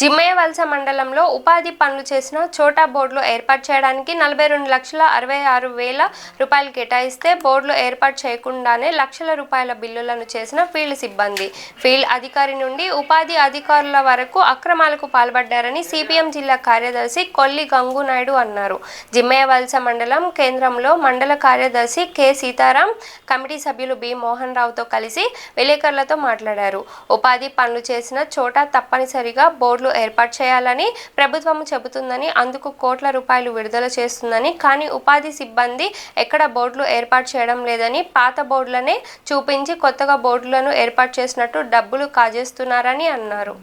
జిమ్మయ్యవలస మండలంలో ఉపాధి పనులు చేసిన చోటా బోర్డులు ఏర్పాటు చేయడానికి 42,66,000 రూపాయలు కేటాయిస్తే బోర్డులు ఏర్పాటు చేయకుండానే లక్షల రూపాయల బిల్లులను చేసిన ఫీల్డ్ సిబ్బంది, ఫీల్డ్ అధికారి నుండి ఉపాధి అధికారుల వరకు అక్రమాలకు పాల్పడ్డారని సిపిఎం జిల్లా కార్యదర్శి కొల్లి గంగునాయుడు అన్నారు. జిమ్మయ్యవలస మండలం కేంద్రంలో మండల కార్యదర్శి కె సీతారాం, కమిటీ సభ్యులు బి మోహన్ రావుతో కలిసి విలేకరులతో మాట్లాడారు. ఉపాధి పనులు చేసిన చోట తప్పనిసరిగా బోర్డు ఏర్పాటు చేయాలని ప్రభుత్వం చెబుతుందని, అందుకు కోట్ల రూపాయలు విడుదల చేస్తుందని, కానీ ఉపాధి సిబ్బంది ఎక్కడ బోర్డులు ఏర్పాటు చేయడం లేదని, పాత బోర్డులనే చూపించి కొత్తగా బోర్డులను ఏర్పాటు చేసినట్టు డబ్బులు కాజేస్తున్నారని అన్నారు.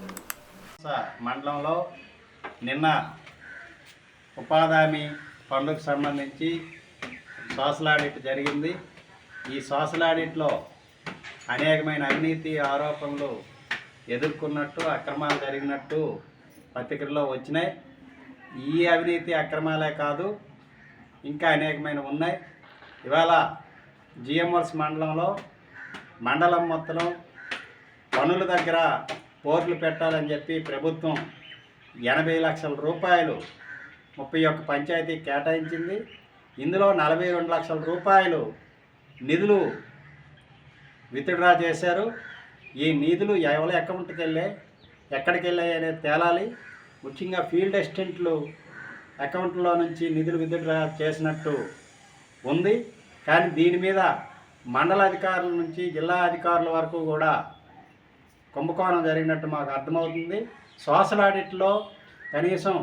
మండలంలో నిన్న ఉపాధి హామీ పనులకు సంబంధించి సోషల్ ఆడిట్ జరిగింది. ఈ సోషల్ ఆడిట్లో అనేకమైన అవినీతి ఆరోపణలు ఎదుర్కొన్నట్టు, అక్రమాలు జరిగినట్టు పత్రికల్లో వచ్చినాయి. ఈ అవినీతి అక్రమాలే కాదు, ఇంకా అనేకమైన ఉన్నాయి. ఇవాళ జిఎంవలస మండలంలో మండలం మొత్తం పనుల దగ్గర బోర్డులు పెట్టాలని చెప్పి ప్రభుత్వం 80 లక్షల రూపాయలు 31 పంచాయతీకి కేటాయించింది. ఇందులో 42 లక్షల రూపాయలు నిధులు విత్డ్రా చేశారు. ఈ నిధులు ఎవరి అకౌంట్కి వెళ్ళాయి, ఎక్కడికి వెళ్ళాయి అనేది తేలాలి. ముఖ్యంగా ఫీల్డ్ అసిస్టెంట్లు అకౌంట్లో నుంచి నిధులు విత్డ్రా చేసినట్టు ఉంది. కానీ దీని మీద మండల అధికారుల నుంచి జిల్లా అధికారుల వరకు కూడా కుంభకోణం జరిగినట్టు మాకు అర్థమవుతుంది. సోషల్ ఆడిట్లో కనీసం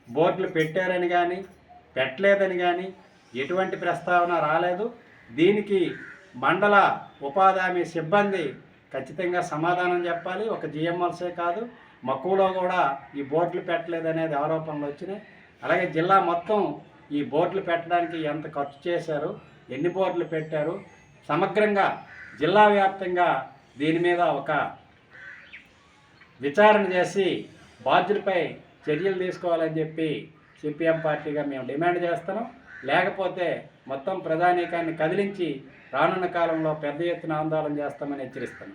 బోర్డులు పెట్టారని కానీ పెట్టలేదని కానీ ఎటువంటి ప్రస్తావన రాలేదు. దీనికి మండల ఉపాధి హామీ సిబ్బంది ఖచ్చితంగా సమాధానం చెప్పాలి. ఒక జిఎంవలసే కాదు, మక్కువలో కూడా ఈ బోర్డులు పెట్టలేదనేది ఆరోపణలు వచ్చినాయి. అలాగే జిల్లా మొత్తం ఈ బోర్డులు పెట్టడానికి ఎంత ఖర్చు చేశారు, ఎన్ని బోర్డులు పెట్టారు, సమగ్రంగా జిల్లా వ్యాప్తంగా దీని మీద ఒక విచారణ చేసి బాధ్యులపై చర్యలు తీసుకోవాలని చెప్పి సిపిఎం పార్టీగా మేము డిమాండ్ చేస్తున్నాం. లేకపోతే మొత్తం ప్రజానీకాన్ని కదిలించి రానున్న కాలంలో పెద్ద ఎత్తున ఆందోళన చేస్తామని హెచ్చరిస్తున్నాం.